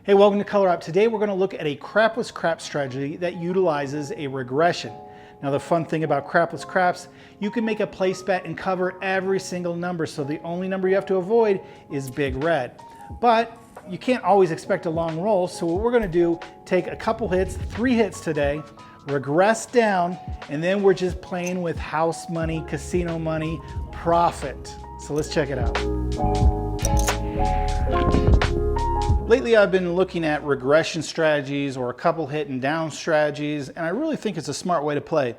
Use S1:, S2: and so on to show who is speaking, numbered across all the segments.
S1: Hey, welcome to Color Up. Today we're going to look at a crapless crap strategy that utilizes a regression. Now the fun thing about crapless craps, you can make a place bet and cover every single number, so the only number you have to avoid is big red. But you can't always expect a long roll, so what we're going to do, take a couple hits, 3 hits today, regress down, and then we're just playing with house money, casino money, profit. So let's check it out. Lately, I've been looking at regression strategies or a couple hit and down strategies, and I really think it's a smart way to play.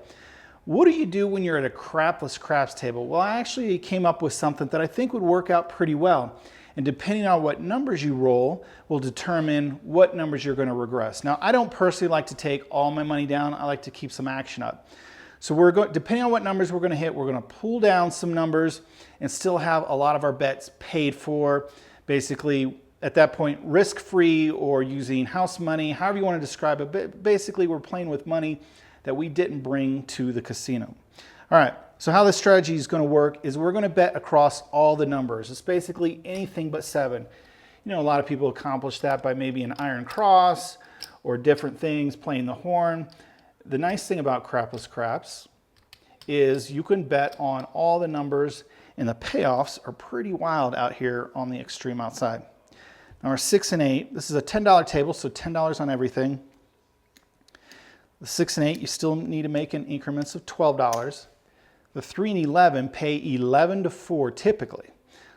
S1: What do you do when you're at a crapless craps table? Well, I actually came up with something that I think would work out pretty well. And depending on what numbers you roll will determine what numbers you're going to regress. Now, I don't personally like to take all my money down. I like to keep some action up. So depending on what numbers we're going to hit, we're going to pull down some numbers and still have a lot of our bets paid for. Basically, at that point, risk-free or using house money, however you want to describe it. But basically, we're playing with money that we didn't bring to the casino. All right, so how this strategy is going to work is we're going to bet across all the numbers. It's basically anything but 7. You know, a lot of people accomplish that by maybe an iron cross or different things, playing the horn. The nice thing about crapless craps is you can bet on all the numbers, and the payoffs are pretty wild out here on the extreme outside. Now our 6 and 8, this is a $10 table, so $10 on everything. The 6 and 8, you still need to make in increments of $12. The 3 and 11 pay 11 to 4 typically.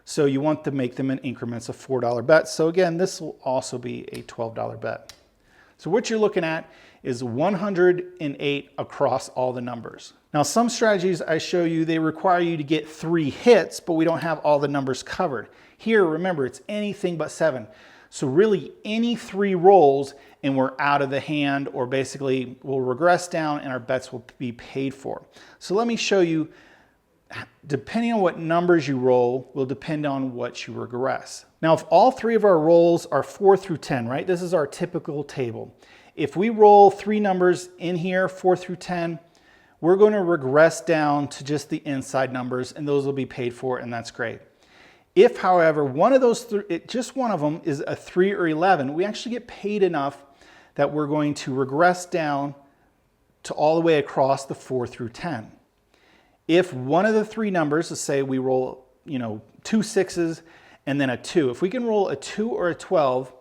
S1: So you want to make them in increments of $4 bets. So again, this will also be a $12 bet. So what you're looking at is 108 across all the numbers. Now some strategies I show you, they require you to get 3 hits, but we don't have all the numbers covered. Here, remember, it's anything but 7. So really any 3 rolls and we're out of the hand, or basically we'll regress down and our bets will be paid for. So let me show you, depending on what numbers you roll will depend on what you regress. Now if all 3 of our rolls are 4 through 10, right? This is our typical table. If we roll 3 numbers in here, 4 through 10, we're going to regress down to just the inside numbers, and those will be paid for, and that's great. If, however, one of those just one of them is a 3 or 11, we actually get paid enough that we're going to regress down to all the way across the 4 through 10. If one of the 3 numbers, let's say we roll, 2 6s and then a 2. If we can roll a 2 or a 12,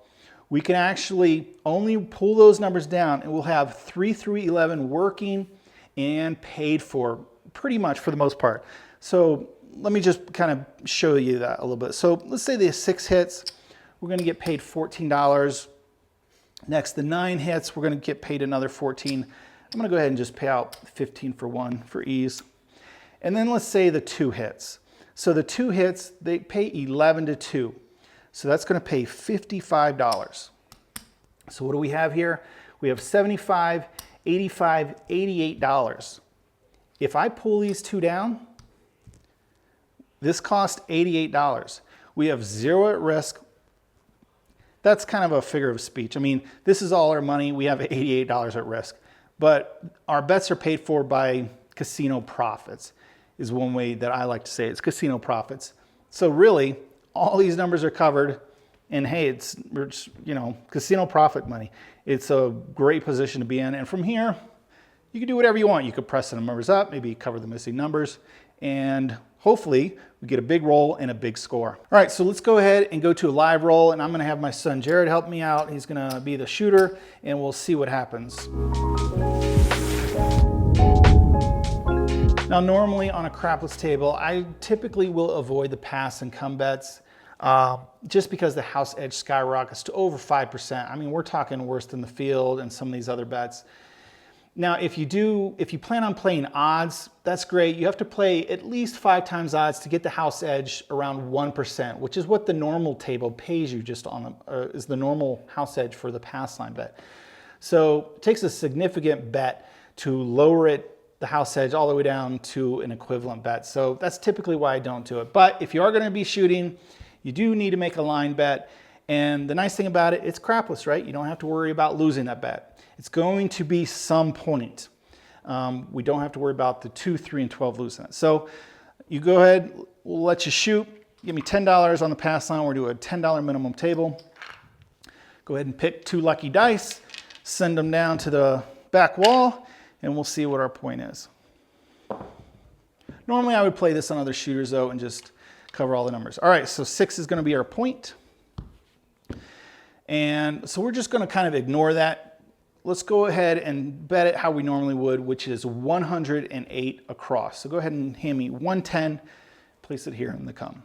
S1: we can actually only pull those numbers down, and we'll have 3 through 11 working and paid for pretty much for the most part. So let me just kind of show you that a little bit. So let's say the 6 hits, we're going to get paid $14. Next, the 9 hits, we're going to get paid another $14. I'm going to go ahead and just pay out 15 for 1 for ease. And then let's say the 2 hits. So the 2 hits, they pay 11 to 2. So that's going to pay $55. So what do we have here? We have $75, $85, $88. If I pull these 2 down, this cost $88. We have 0 at risk. That's kind of a figure of speech. I mean, this is all our money. We have $88 at risk. But our bets are paid for by casino profits, is one way that I like to say it. It's casino profits. So really, all these numbers are covered. And hey, it's casino profit money. It's a great position to be in. And from here, you can do whatever you want. You could press the numbers up, maybe cover the missing numbers, and hopefully we get a big roll and a big score. All right, so let's go ahead and go to a live roll, and I'm gonna have my son Jared help me out. He's gonna be the shooter, and we'll see what happens. Now, normally on a crapless table, I typically will avoid the pass and come bets just because the house edge skyrockets to over 5%. I mean, we're talking worse than the field and some of these other bets. Now, if you plan on playing odds, that's great. You have to play at least 5 times odds to get the house edge around 1%, which is what the normal table pays you just on is the normal house edge for the pass line bet. So it takes a significant bet to lower the house edge all the way down to an equivalent bet. So that's typically why I don't do it. But if you are going to be shooting, you do need to make a line bet. And the nice thing about it, it's crapless, right? You don't have to worry about losing that bet. It's going to be some point. We don't have to worry about the 2, 3, and 12 losing it. So you go ahead, we'll let you shoot. Give me $10 on the pass line. We're doing a $10 minimum table. Go ahead and pick 2 lucky dice, send them down to the back wall, and we'll see what our point is. Normally I would play this on other shooters though and just cover all the numbers. All right, so 6 is gonna be our point. And so we're just gonna kind of ignore that. Let's go ahead and bet it how we normally would, which is 108 across. So go ahead and hand me 110, place it here in the come.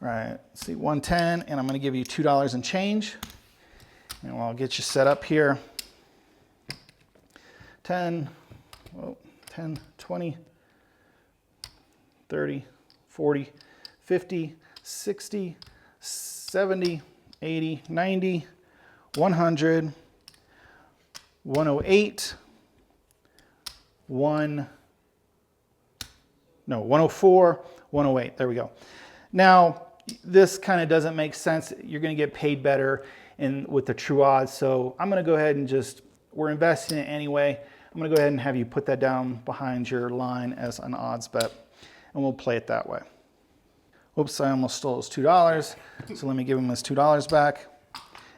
S1: All right, let's see, 110, and I'm gonna give you $2 and change. And I'll get you set up here. 10, 20, 30, 40, 50, 60, 70, 80, 90, 100, 108, 104, 108. There we go. Now, this kind of doesn't make sense. You're going to get paid better with the true odds. So I'm going to go ahead and we're investing in it anyway. I'm going to go ahead and have you put that down behind your line as an odds bet, and we'll play it that way. Oops, I almost stole his $2. So let me give him his $2 back,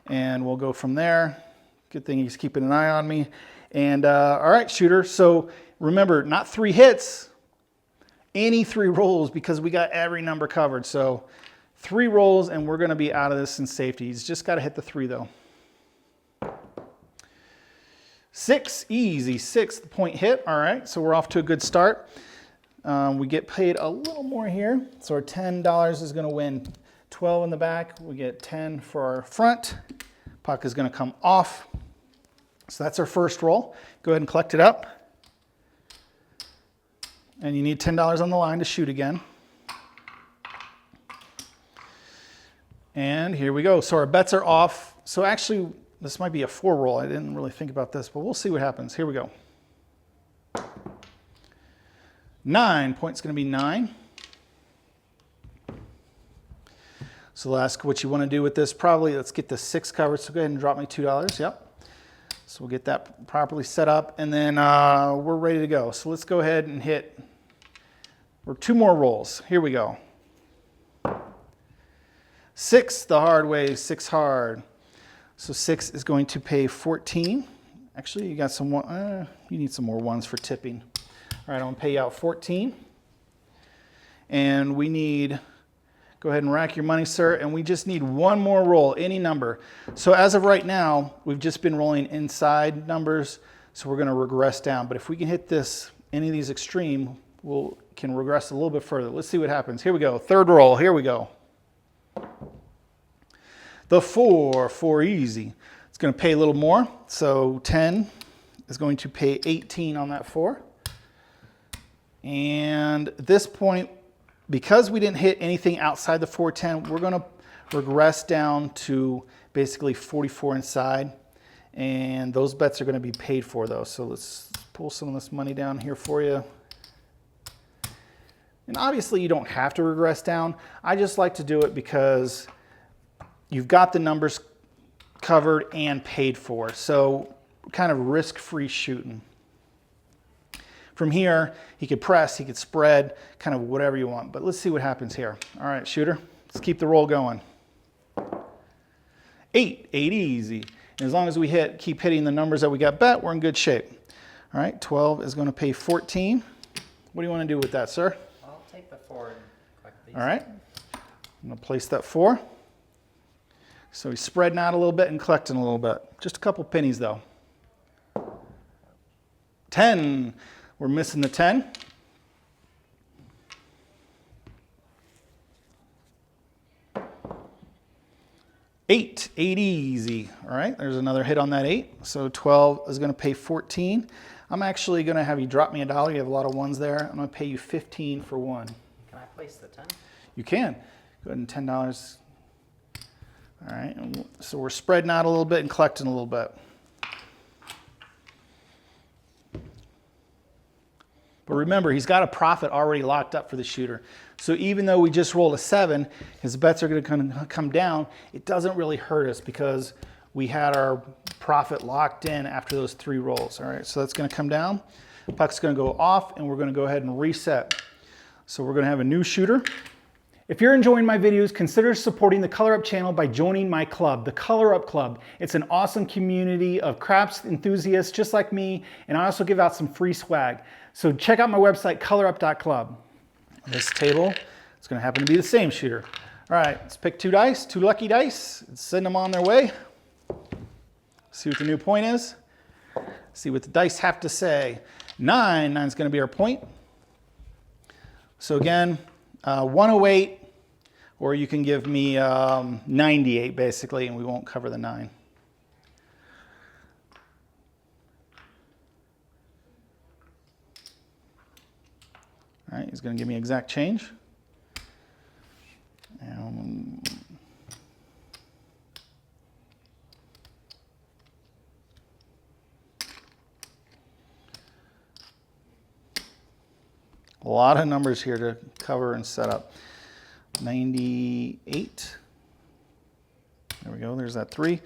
S1: and we'll go from there. Good thing he's keeping an eye on me. And all right, shooter. So remember, not 3 hits, any 3 rolls, because we got every number covered. So 3 rolls, and we're going to be out of this in safety. He's just got to hit the 3 though. 6, easy, 6th point hit. All right, so we're off to a good start. We get paid a little more here. So our $10 is going to win 12 in the back. We get 10 for our front. Puck is going to come off. So that's our first roll. Go ahead and collect it up. And you need $10 on the line to shoot again. And here we go. So our bets are off. So actually, this might be a 4 roll. I didn't really think about this, but we'll see what happens. Here we go. 9 points going to be 9. So we'll ask what you want to do with this. Probably let's get the 6 covered. So go ahead and drop me $2. Yep. So we'll get that properly set up, and then we're ready to go. So let's go ahead and hit. We're 2 more rolls. Here we go. 6 the hard way. 6 hard. So 6 is going to pay 14. Actually, you got some. You need some more ones for tipping. All right, I'm going to pay you out 14. And we need, go ahead and rack your money, sir. And we just need 1 more roll, any number. So as of right now, we've just been rolling inside numbers. So we're going to regress down. But if we can hit this, any of these extreme, can regress a little bit further. Let's see what happens. Here we go. 3rd roll. Here we go. The 4 easy. It's going to pay a little more. So 10 is going to pay 18 on that 4. And at this point, because we didn't hit anything outside the 410, we're going to regress down to basically 44 inside. And those bets are going to be paid for, though. So let's pull some of this money down here for you. And obviously, you don't have to regress down. I just like to do it because you've got the numbers covered and paid for. So kind of risk-free shooting. From here, he could press, he could spread, kind of whatever you want. But let's see what happens here. All right, shooter, let's keep the roll going. 8 easy. And as long as we keep hitting the numbers that we got bet, we're in good shape. All right, 12 is going to pay 14. What do you want to do with that, sir?
S2: I'll take the 4 and collect these.
S1: All right, I'm going to place that 4. So he's spreading out a little bit and collecting a little bit. Just a couple pennies, though. 10. We're missing the 10. Eight easy. All right, there's another hit on that 8. So 12 is going to pay 14. I'm actually going to have you drop me $1. You have a lot of ones there. I'm going to pay you 15 for 1.
S2: Can I place the 10?
S1: You can. Go ahead and $10. All right, so we're spreading out a little bit and collecting a little bit. But remember, he's got a profit already locked up for the shooter. So even though we just rolled a 7, his bets are going to come down. It doesn't really hurt us because we had our profit locked in after those 3 rolls. All right, so that's going to come down. Puck's going to go off, and we're going to go ahead and reset. So we're going to have a new shooter, If you're enjoying my videos, consider supporting the Color Up channel by joining my club, the Color Up Club. It's an awesome community of craps enthusiasts just like me, and I also give out some free swag. So check out my website, colorup.club. This table, it's gonna happen to be the same shooter. All right, let's pick two dice, two lucky dice, and send them on their way. See what the new point is. See what the dice have to say. 9, 9's gonna be our point. So again, 108, or you can give me 98 basically, and we won't cover the 9. All right, he's going to give me exact change. A lot of numbers here to cover and set up. 98. There we go, there's that 3.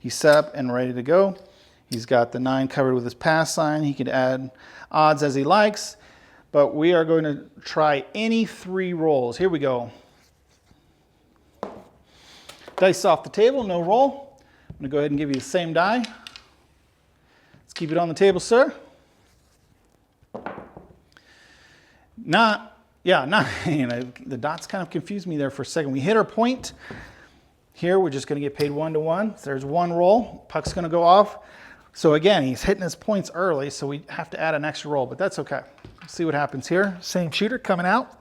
S1: He's set up and ready to go. He's got the 9 covered with his pass sign. He could add odds as he likes, but we are going to try any 3 rolls. Here we go. Dice off the table, no roll. I'm going to go ahead and give you the same die. Let's keep it on the table, sir. The dots kind of confused me there for a second. We hit our point. Here, we're just going to get paid 1 to 1. So there's 1 roll. Puck's going to go off. So again, he's hitting his points early, so we have to add an extra roll, but that's okay. Let's see what happens here. Same shooter coming out.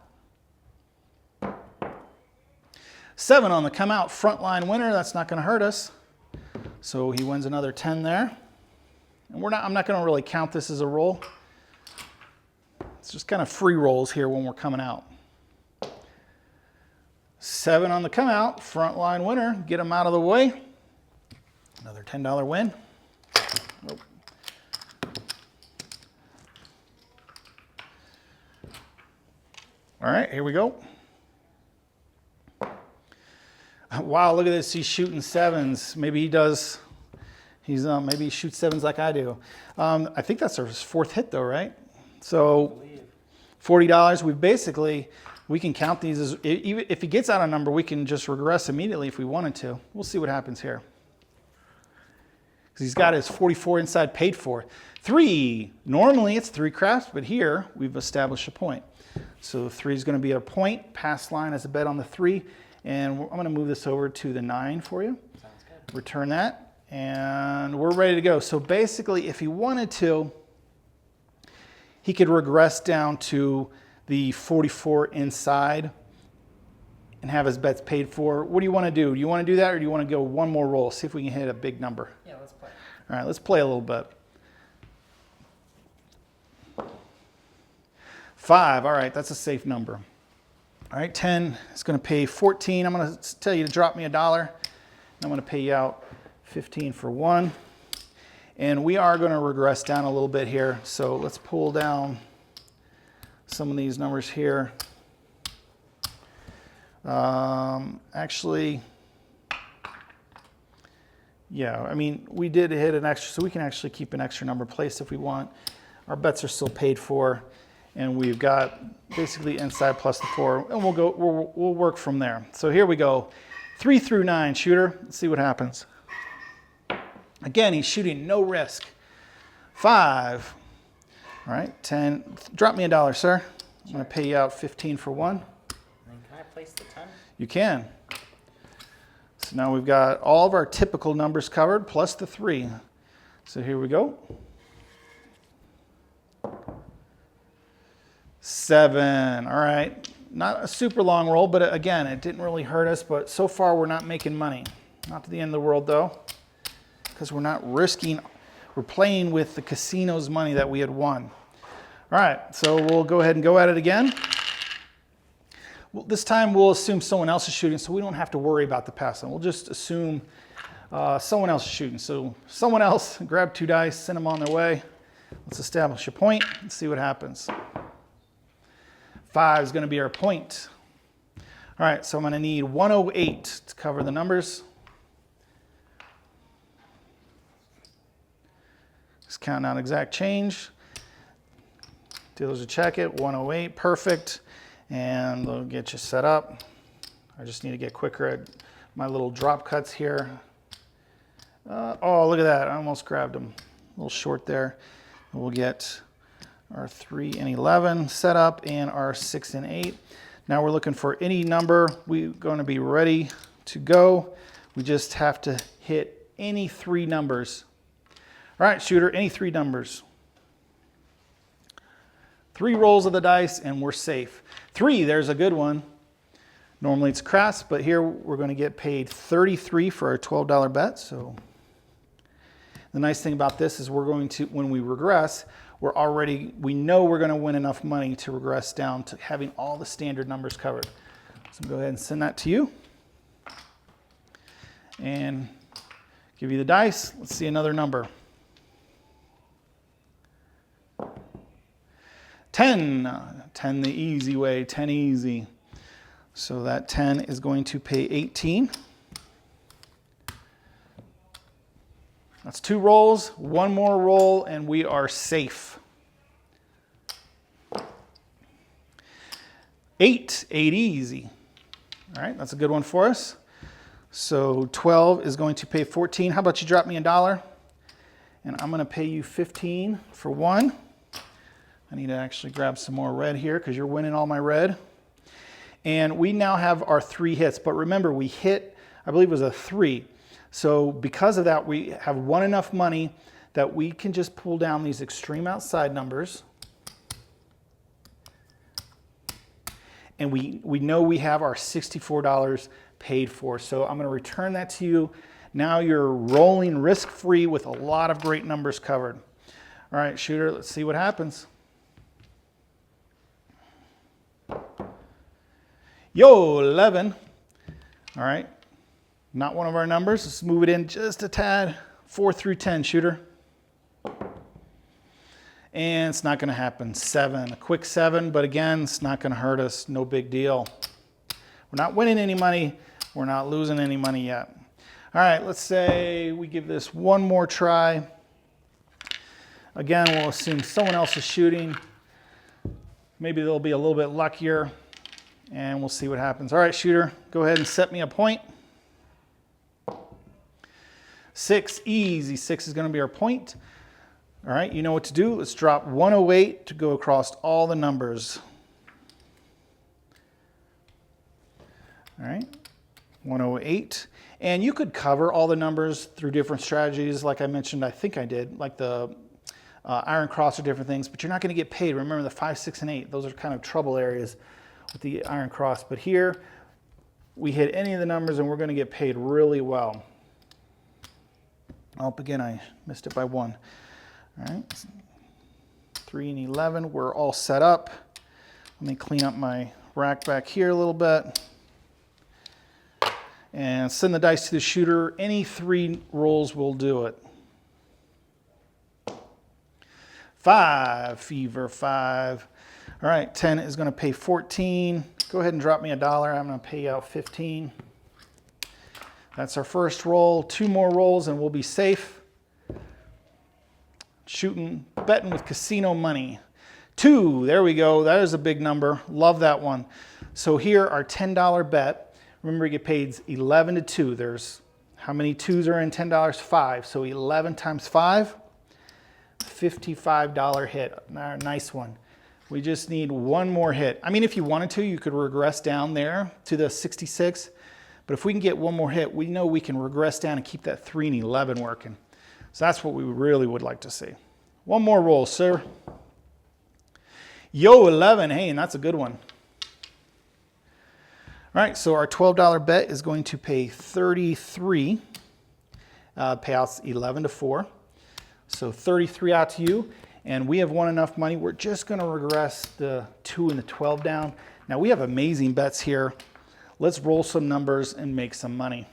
S1: 7 on the come out, front line winner. That's not going to hurt us. So he wins another 10 there. And I'm not going to really count this as a roll. It's just kind of free rolls here when we're coming out. 7 on the come out, front line winner. Get him out of the way. Another $10 win. Nope. All right, here we go. Wow, look at this. He's shooting 7s. Maybe he does. Maybe he shoots 7s like I do. I think that's our 4th hit though, right? So $40. We can count these as, even if he gets out a number, we can just regress immediately if we wanted to. We'll see what happens here. Because he's got his 44 inside paid for. 3, normally it's 3 craps, but here we've established a point. So 3 is going to be a point, pass line as a bet on the 3. And I'm going to move this over to the 9 for you.
S2: Sounds good.
S1: Return that, and we're ready to go. So basically, if he wanted to, he could regress down to the 44 inside and have his bets paid for. What do you want to do? Do you want to do that, or do you want to go 1 more roll? See if we can hit a big number.
S2: Yeah, let's play.
S1: All right, let's play a little bit. 5, all right, that's a safe number. All right, 10 is going to pay 14. I'm going to tell you to drop me $1. I'm going to pay you out 15 for 1. And we are going to regress down a little bit here. So let's pull down some of these numbers here. Actually, yeah, I mean, we did hit an extra, so we can actually keep an extra number placed if we want. Our bets are still paid for. And we've got basically inside plus the 4, and we'll work from there. So here we go, 3 through 9 shooter. Let's see what happens. Again, he's shooting no risk. 5. All right, 10. Drop me $1, sir. I'm going to pay you out 15 for 1.
S2: And then can I place the 10?
S1: You can. So now we've got all of our typical numbers covered plus the 3. So here we go. 7, all right. Not a super long roll, but again, it didn't really hurt us, but so far we're not making money. Not to the end of the world though, because we're not risking, we're playing with the casino's money that we had won. All right, so we'll go ahead and go at it again. Well, this time we'll assume someone else is shooting, so we don't have to worry about the pass line. We'll just assume someone else is shooting. So someone else, grab 2 dice, send them on their way. Let's establish a point and see what happens. 5 is going to be our point. All right, so I'm going to need 108 to cover the numbers. Just counting out exact change. Dealers will check it, 108, perfect. And they'll get you set up. I just need to get quicker at my little drop cuts here. Oh, look at that. I almost grabbed them. A little short there. We'll get our 3 and 11 set up and our 6 and 8. Now we're looking for any number. We're going to be ready to go. We just have to hit any 3 numbers. All right, shooter, any 3 numbers. 3 rolls of the dice and we're safe. 3, there's a good one. Normally it's craps, but here we're going to get paid 33 for our $12 bet. So the nice thing about this is we're going to, when we regress, we know we're going to win enough money to regress down to having all the standard numbers covered. So go ahead and send that to you. And give you the dice. Let's see another number. 10. 10 the easy way, 10 easy. So that 10 is going to pay 18. That's 2 rolls, 1 more roll, and we are safe. 8 easy. All right, that's a good one for us. So 12 is going to pay 14. How about you drop me $1? And I'm going to pay you 15 for 1. I need to actually grab some more red here because you're winning all my red. And we now have our 3 hits. But remember, we hit, I believe it was a 3. So because of that, we have won enough money that we can just pull down these extreme outside numbers. And we know we have our $64 paid for. So I'm going to return that to you. Now you're rolling risk-free with a lot of great numbers covered. All right, shooter, let's see what happens. Yo, 11. All right. Not one of our numbers. Let's move it in just a tad. 4 through 10, shooter. And it's not going to happen. 7. A quick 7, but again, it's not going to hurt us. No big deal. We're not winning any money. We're not losing any money yet. All right, let's say we give this one more try. Again, we'll assume someone else is shooting. Maybe they'll be a little bit luckier, and we'll see what happens. All right, shooter, go ahead and set me a point. 6, easy. 6 is going to be our point. All right, you know what to do. Let's drop 108 to go across all the numbers. All right, 108. And you could cover all the numbers through different strategies, like I mentioned, I think I did, like the iron cross or different things, but you're not going to get paid. Remember the 5, 6, and 8. Those are kind of trouble areas with the iron cross. But here, we hit any of the numbers and we're going to get paid really well. Oh, again, I missed it by 1. All right, 3 and 11, we're all set up. Let me clean up my rack back here a little bit. And send the dice to the shooter. Any 3 rolls will do it. 5, fever, 5. All right, 10 is going to pay 14. Go ahead and drop me $1. I'm going to pay you out 15. That's our first roll. 2 more rolls and we'll be safe. Shooting, betting with casino money. 2, there we go. That is a big number. Love that one. So here, our $10 bet. Remember, you get paid 11 to 2. There's how many 2s are in $10? 5. So 11 times 5, $55 hit. Nice one. We just need 1 more hit. I mean, if you wanted to, you could regress down there to the 66. But if we can get 1 more hit, we know we can regress down and keep that 3 and 11 working. So that's what we really would like to see. 1 more roll, sir. Yo, 11. Hey, and that's a good one. All right, so our $12 bet is going to pay 33. Payouts 11 to 4. So 33 out to you. And we have won enough money. We're just going to regress the 2 and the 12 down. Now, we have amazing bets here. Let's roll some numbers and make some money.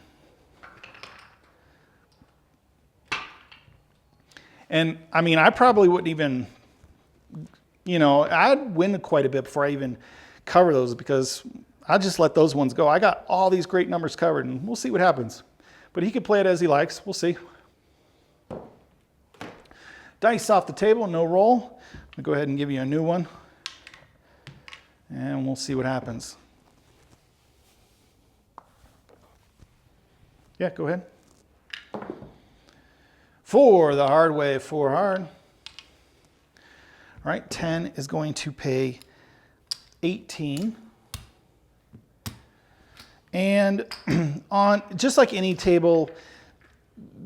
S1: And, I mean, I probably wouldn't even, I'd win quite a bit before I even cover those because I'll just let those ones go. I got all these great numbers covered, and we'll see what happens. But he can play it as he likes. We'll see. Dice off the table, no roll. I'll go ahead and give you a new one, and we'll see what happens. Yeah, go ahead. 4 the hard way, 4 hard. All right, 10 is going to pay 18. And on just like any table,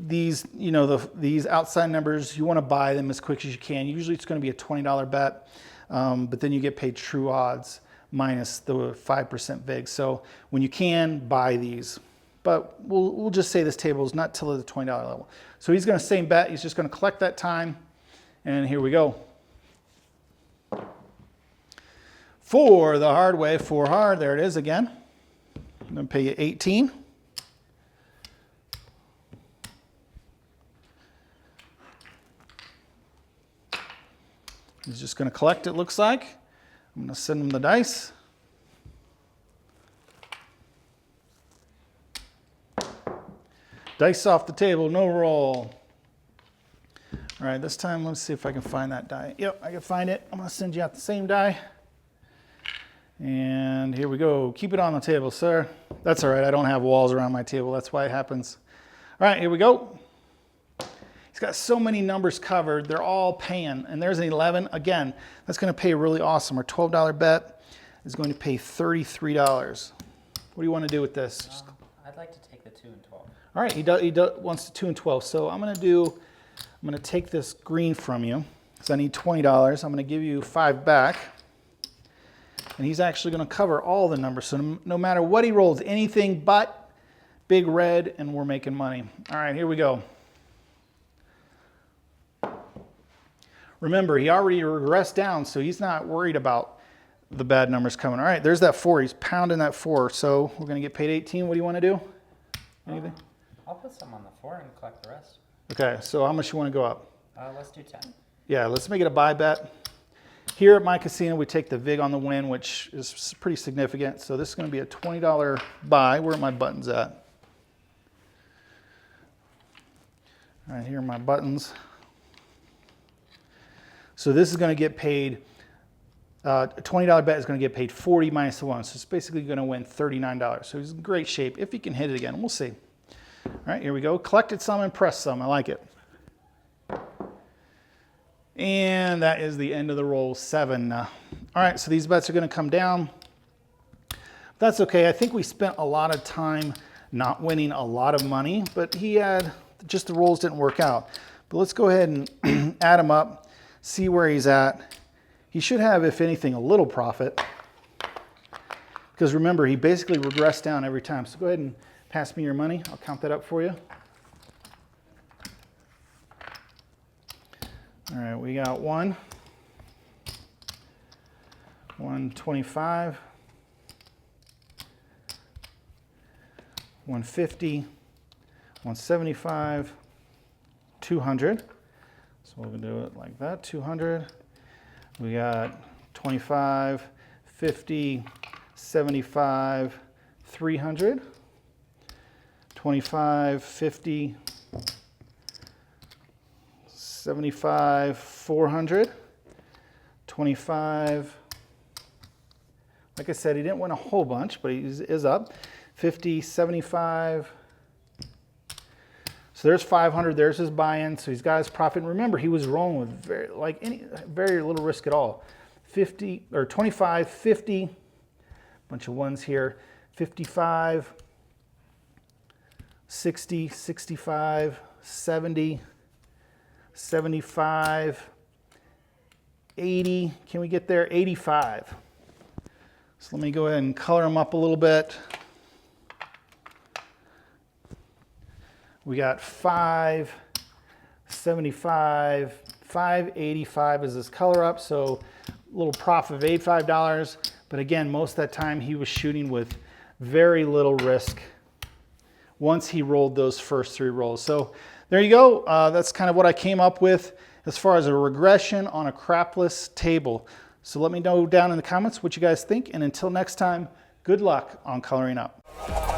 S1: these, you know, these outside numbers, you want to buy them as quick as you can. Usually it's going to be a $20 bet, but then you get paid true odds minus the 5% vig. So when you can, buy these. But we'll just say this table is not till the $20 level. So he's going to same bet. He's just going to collect that time. And here we go. 4 the hard way, 4 hard. There it is again. I'm going to pay you 18. He's just going to collect, it looks like. I'm going to send him the dice. Dice off the table, no roll. All right, this time let's see if I can find that die. Yep, I can find it. I'm going to send you out the same die. And here we go. Keep it on the table, sir. That's all right. I don't have walls around my table. That's why it happens. All right, here we go. He's got so many numbers covered. They're all paying. And there's an 11. Again, that's going to pay really awesome. Our $12 bet is going to pay $33. What do you want to do with this?
S2: I'd like to take the 2 and 12.
S1: All right, he wants the 2 and 12. So I'm going to take this green from you because I need $20. I'm going to give you 5 back. And he's actually going to cover all the numbers. So no matter what he rolls, anything but big red, and we're making money. All right, here we go. Remember, he already regressed down, so he's not worried about the bad numbers coming. All right, there's that 4. He's pounding that 4. So we're going to get paid 18. What do you want to do? Anything?
S2: I'll put some on the 4 and collect the rest.
S1: Okay, so how much you want to go up?
S2: Let's do 10.
S1: Yeah, let's make it a buy bet. Here at my casino, we take the vig on the win, which is pretty significant. So this is going to be a $20 buy. Where are my buttons at? All right, here are my buttons. So this is going to get paid, a $20 bet is going to get paid 40 minus the 1. So it's basically going to win $39. So he's in great shape. If he can hit it again, we'll see. All right, here we go. Collected some and pressed some. I like it. And that is the end of the roll, 7. All right, so these bets are going to come down. That's okay. I think we spent a lot of time not winning a lot of money, but he had just the rolls didn't work out. But let's go ahead and add him up, see where he's at. He should have, if anything, a little profit. Because remember, he basically regressed down every time. So go ahead and pass me your money. I'll count that up for you. All right, we got 1, 125, 150, 175, 200. So we're going to do it like that, 200. We got 25, 50, 75, 300. 25, 50, 75, 400, 25, like I said, he didn't win a whole bunch, but he is up, 50, 75, so there's 500, there's his buy-in, so he's got his profit. And remember, he was rolling with very little risk at all. 50, or 25, 50, bunch of ones here, 55, 60, 65, 70, 75, 80, can we get there? 85. So let me go ahead and color them up a little bit. We got 5, 75, 585 is his color up, so a little profit of $85. But again, most of that time he was shooting with very little risk once he rolled those first 3 rolls. So there you go. That's kind of what I came up with as far as a regression on a crapless table. So let me know down in the comments what you guys think. And until next time, good luck on coloring up.